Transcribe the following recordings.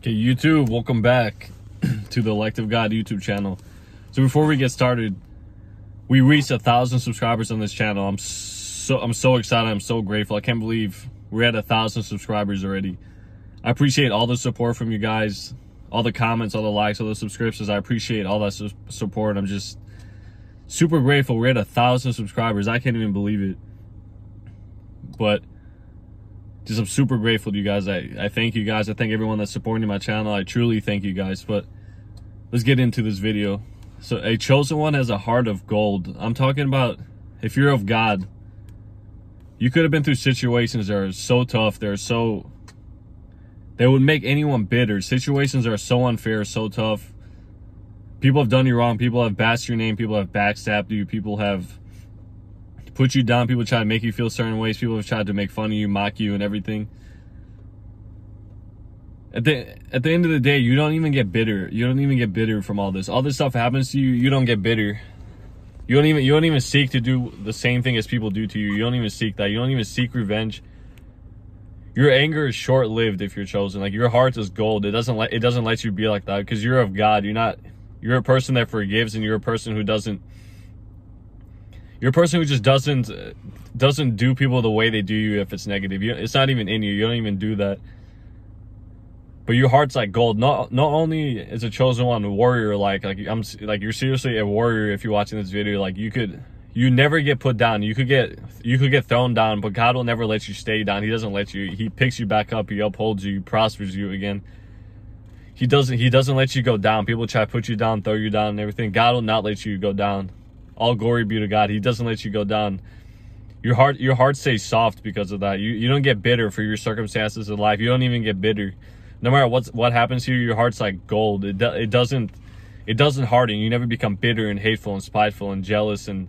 Okay, YouTube, welcome back to the Elect of God YouTube channel. So before we get started, we reached 1,000 subscribers on this channel. I'm so excited. I'm so grateful. I can't believe we're at 1,000 subscribers already. I appreciate all the support from you guys, all the comments, all the likes, all the subscriptions. I appreciate all that support. I'm just super grateful. We're at 1,000 subscribers. I can't even believe it. But I'm super grateful to you guys. I thank you guys. I thank everyone that's supporting my channel. I truly thank you guys. But let's get into this video. So a chosen one has a heart of gold. I'm talking about if you're of God, you could have been through situations that are so tough. They would make anyone bitter. Situations are so unfair, so tough. People have done you wrong. People have bashed your name. People have backstabbed you. People have put you down. People try to make you feel certain ways. People have tried to make fun of you, mock you, and everything. At the end of the day, you don't even get bitter. You don't even get bitter from all this. All this stuff happens to you. You don't get bitter. You don't even seek to do the same thing as people do to you. You don't even seek that. You don't even seek revenge. Your anger is short-lived if you're chosen. Like, your heart is gold. It doesn't let you be like that because you're of God. You're a person that forgives, and you're a person who doesn't. You're a person who just doesn't do people the way they do you if it's negative. It's not even in you. You don't even do that. But your heart's like gold. Not only is a chosen one a warrior, like you're seriously a warrior if you're watching this video. Like, you never get put down. You could get thrown down, but God will never let you stay down. He doesn't let you. He picks you back up. He upholds you. He prospers you again. He doesn't let you go down. People try to put you down, throw you down, and everything. God will not let you go down. All glory be to God. He doesn't let you go down. Your heart stays soft because of that. You don't get bitter for your circumstances in life. You don't even get bitter. No matter what happens to you, your heart's like gold. It doesn't harden. You never become bitter and hateful and spiteful and jealous and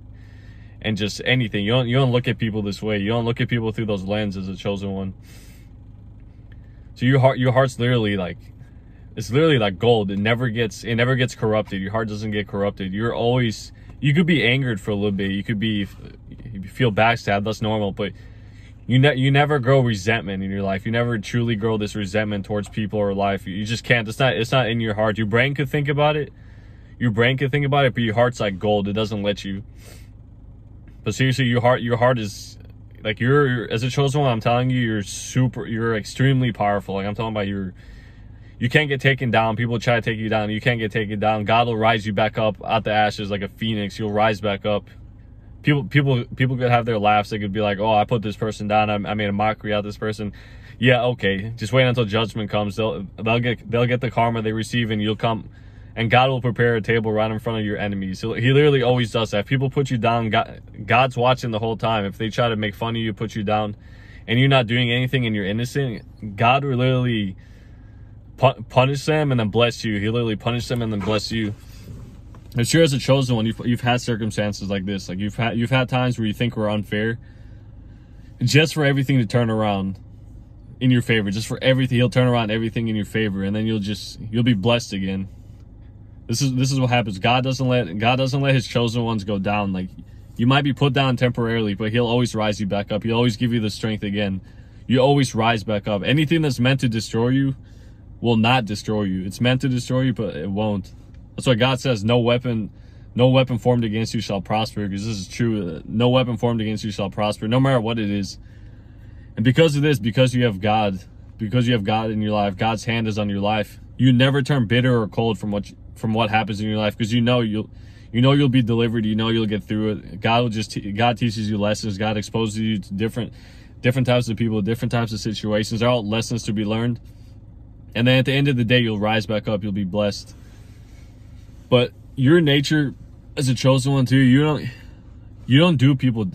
just anything. You don't look at people this way. You don't look at people through those lenses as a chosen one. So your heart's literally like, it's literally like gold. It never gets corrupted. Your heart doesn't get corrupted. You could be angered for a little bit. You feel backstabbed. That's normal. But you never grow resentment in your life. You never truly grow this resentment towards people or life. You just can't. It's not in your heart. Your brain could think about it. But your heart's like gold. It doesn't let you. But seriously, your heart is like, you're as a chosen one. I'm telling you, you're extremely powerful. Like, I'm talking about you can't get taken down. People try to take you down. You can't get taken down. God will rise you back up out the ashes like a phoenix. You'll rise back up. People could have their laughs. They could be like, "Oh, I put this person down. I made a mockery out of this person." Yeah, okay. Just wait until judgment comes. They'll get the karma they receive, and you'll come, and God will prepare a table right in front of your enemies. So He literally always does that. If people put you down, God's watching the whole time. If they try to make fun of you, put you down, and you're not doing anything and you're innocent, God will literally punish them and then bless you. He literally punish them and then bless you. I'm sure as a chosen one, you've had circumstances like this. Like, you've had times where you think were unfair, just for everything to turn around in your favor. Just for everything, He'll turn around everything in your favor, and then you'll be blessed again. This is what happens. God doesn't let His chosen ones go down. Like, you might be put down temporarily, but He'll always rise you back up. He'll always give you the strength again. You always rise back up. Anything that's meant to destroy you will not destroy you. It's meant to destroy you, but it won't. That's why God says no weapon formed against you shall prosper, because this is true. No weapon formed against you shall prosper, no matter what it is. And because of this, because you have God in your life, God's hand is on your life, you never turn bitter or cold from what happens in your life, because you'll be delivered. You'll get through it. God teaches you lessons. God exposes you to different types of people, different types of situations. They're all lessons to be learned. And then at the end of the day, you'll rise back up. You'll be blessed. But your nature as a chosen one too, you don't do people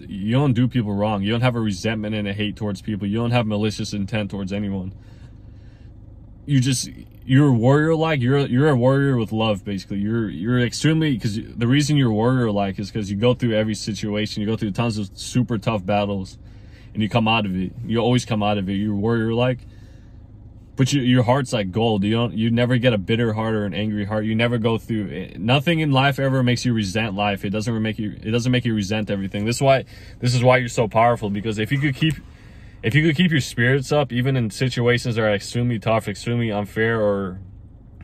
wrong. You don't have a resentment and a hate towards people. You don't have malicious intent towards anyone. You're a warrior like. You're a warrior with love, basically. You're extremely, because the reason you're warrior like is because you go through every situation. You go through tons of super tough battles, and you come out of it. You always come out of it. You're warrior like. But your heart's like gold. You never get a bitter heart or an angry heart. You never go through, nothing in life ever makes you resent life. It doesn't make you resent everything. This is why you're so powerful, because if you could keep if you could keep your spirits up, even in situations that are extremely tough, extremely unfair, or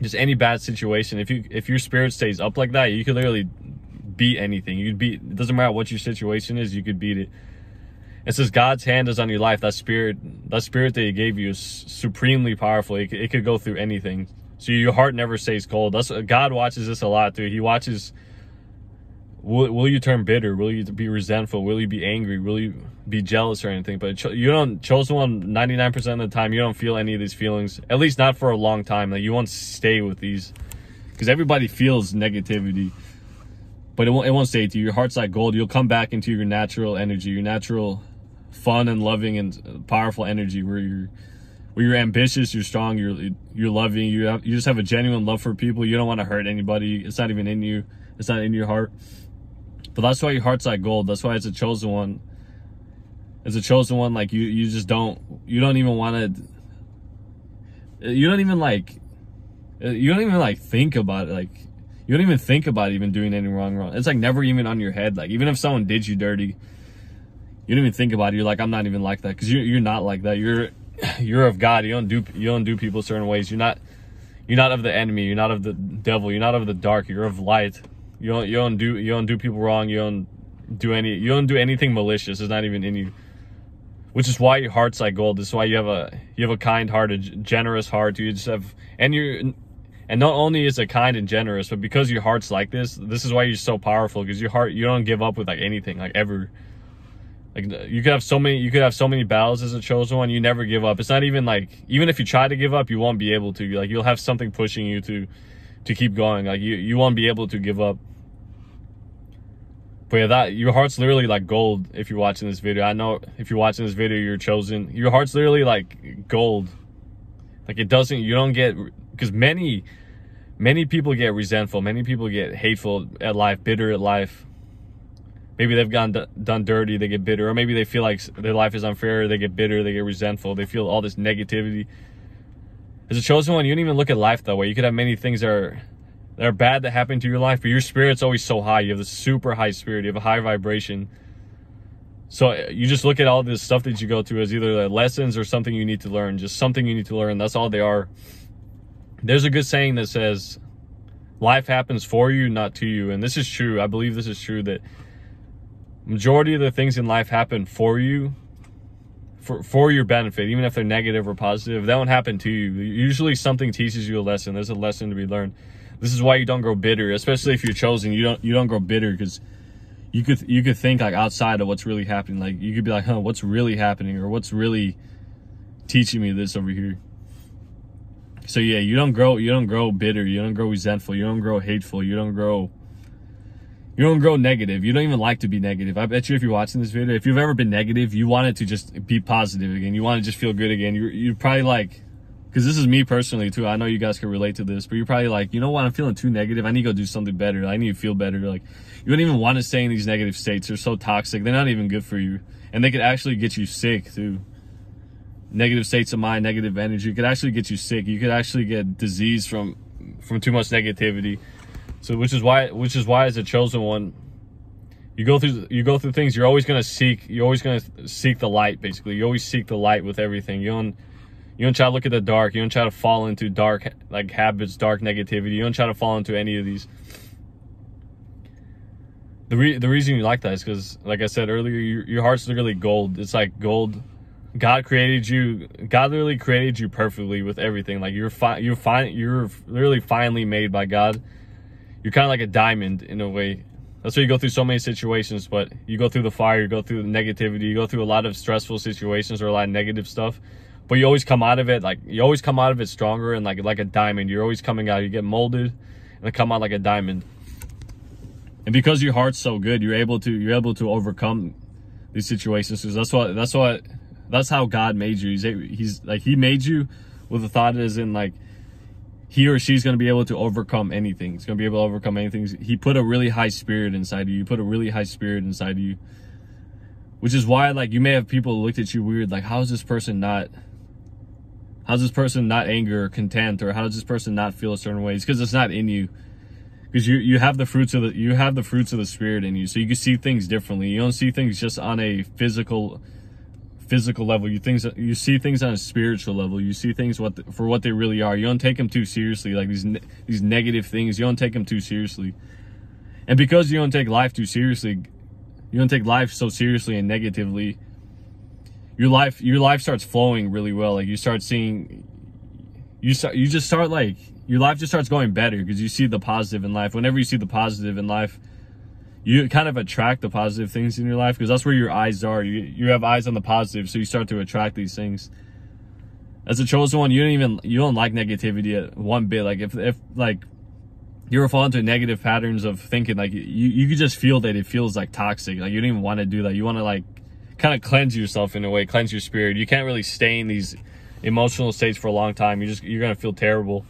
just any bad situation, if your spirit stays up like that, you could literally beat anything. It doesn't matter what your situation is, you could beat it. It says God's hand is on your life. That spirit that he gave you is supremely powerful. It could go through anything. So your heart never stays cold. God watches this a lot too. He watches, will you turn bitter? Will you be resentful? Will you be angry? Will you be jealous or anything? But chosen one, 99% of the time, you don't feel any of these feelings, at least not for a long time. Like, you won't stay with these, because everybody feels negativity, but it won't stay to you. Your heart's like gold. You'll come back into your natural energy, your natural fun and loving and powerful energy, where you're ambitious, you're strong, you're loving, you just have a genuine love for people. You don't want to hurt anybody. It's not even in you. It's not in your heart. But that's why your heart's like gold. That's why it's a chosen one. It's a chosen one. Like, you don't even want to, you don't even like think about it. Like, you don't even think about even doing anything wrong. It's like never even on your head. Like, even if someone did you dirty, you don't even think about it. You're like, I'm not even like that, because you're not like that. You're of God. You don't do people certain ways. You're not of the enemy. You're not of the devil. You're not of the dark. You're of light. You don't do people wrong. You don't do anything malicious. It's not even in you. Which is why your heart's like gold. This is why you have a kind heart, a generous heart. You just have, and not only is it kind and generous, but because your heart's like this is why you're so powerful, because your heart, you don't give up with like anything, like ever. Like, you could have so many battles as a chosen one. You never give up. It's not even like, even if you try to give up, you won't be able to. Like, you'll have something pushing you to keep going. Like, you won't be able to give up. But yeah, your heart's literally like gold. If you're watching this video, I know if you're watching this video, you're chosen. Your heart's literally like gold. Like, you don't get, because many people get resentful. Many people get hateful at life, bitter at life. Maybe they've done dirty, they get bitter. Or maybe they feel like their life is unfair, they get bitter, they get resentful, they feel all this negativity. As a chosen one, you don't even look at life that way. You could have many things that are bad that happen to your life, but your spirit's always so high. You have this super high spirit, you have a high vibration. So you just look at all this stuff that you go through as either lessons or something you need to learn. Just something you need to learn. That's all they are. There's a good saying that says, life happens for you, not to you. And this is true. I believe this is true, that majority of the things in life happen for you, for your benefit, even if they're negative or positive. They don't happen to you. Usually something teaches you a lesson. There's a lesson to be learned. This is why you don't grow bitter, especially if you're chosen. You don't grow bitter, because you could think like outside of what's really happening. Like, you could be like, what's really happening, or what's really teaching me this over here. So yeah, you don't grow bitter, you don't grow resentful, you don't grow hateful, you don't grow negative. You don't even like to be negative. I bet you if you're watching this video, if you've ever been negative, you want it to just be positive again. You want to just feel good again. You're probably like, because this is me personally too, I know you guys can relate to this, but you're probably like, you know what, I'm feeling too negative. I need to go do something better. I need to feel better. Like, you don't even want to stay in these negative states. They're so toxic. They're not even good for you. And they could actually get you sick too. Negative states of mind, negative energy could actually get you sick. You could actually get disease from too much negativity. So which is why as a chosen one, you go through things, you're always gonna seek the light, basically. You always seek the light with everything. You don't try to look at the dark. You don't try to fall into dark like habits, dark negativity. You don't try to fall into any of these. The reason you like that is because, like I said earlier, your heart's literally gold. It's like gold. God literally created you perfectly with everything. Like, you're literally finely made by God. You're kind of like a diamond in a way. That's why you go through so many situations, but you go through the fire, you go through the negativity, you go through a lot of stressful situations or a lot of negative stuff, but you always come out of it stronger and like a diamond. You're always coming out, you get molded and come out like a diamond. And because your heart's so good, you're able to overcome these situations, because that's how God made you. He made you with the thought as in, like, he or she's going to be able to overcome anything. It's going to be able to overcome anything. He put a really high spirit inside of you. You put a really high spirit inside of you. Which is why, like, you may have people looked at you weird. Like, how's this person not anger or content? Or how does this person not feel a certain way? It's because it's not in you. Because you have the fruits of the spirit in you. So you can see things differently. You don't see things just on a physical physical level. You see things on a spiritual level. You see things for what they really are. You don't take them too seriously. Like these negative things, you don't take them too seriously. And because you don't take life too seriously, you don't take life so seriously and negatively, your life starts flowing really well. Like you start seeing, your life just starts going better because you see the positive in life. Whenever you see the positive in life, you kind of attract the positive things in your life because that's where your eyes are. You have eyes on the positive, so you start to attract these things. As a chosen one, you don't like negativity one bit. Like if like you ever fall into negative patterns of thinking, like you could just feel that it feels like toxic. Like you don't even want to do that. You want to like kind of cleanse yourself in a way, cleanse your spirit. You can't really stay in these emotional states for a long time. You're gonna feel terrible.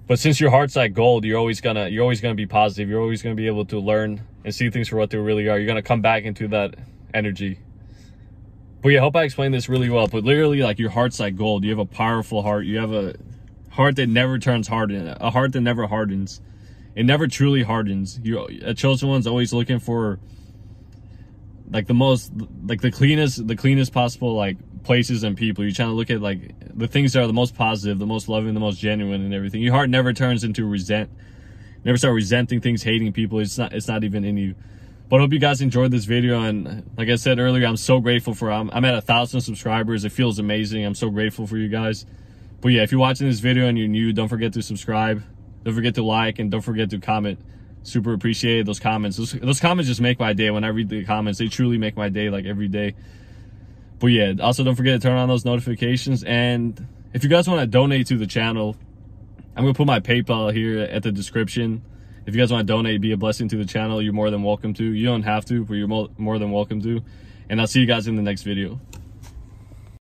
But since your heart's like gold, you're always gonna be positive. You're always gonna be able to learn and see things for what they really are. You're gonna come back into that energy. But yeah, I hope I explained this really well. But literally, like, your heart's like gold. You have a powerful heart. You have a heart that never turns hardened. A heart that never hardens. It never truly hardens. A chosen one's always looking for like the cleanest possible like places and people. You're trying to look at like the things that are the most positive, the most loving, the most genuine and everything. Your heart never turns into never start resenting things, hating people. It's not even in you. But I hope you guys enjoyed this video, and like I said earlier, I'm so grateful for I'm at 1,000 subscribers. It feels amazing. I'm so grateful for you guys. But yeah, if you're watching this video and you're new, don't forget to subscribe, don't forget to like, and don't forget to comment. Super appreciate those comments. Those comments just make my day. When I read the comments, they truly make my day, like every day. But yeah, also don't forget to turn on those notifications. And if you guys want to donate to the channel, I'm gonna put my PayPal here at the description. If you guys want to donate, be a blessing to the channel, you're more than welcome to. You don't have to, but you're more than welcome to. And I'll see you guys in the next video.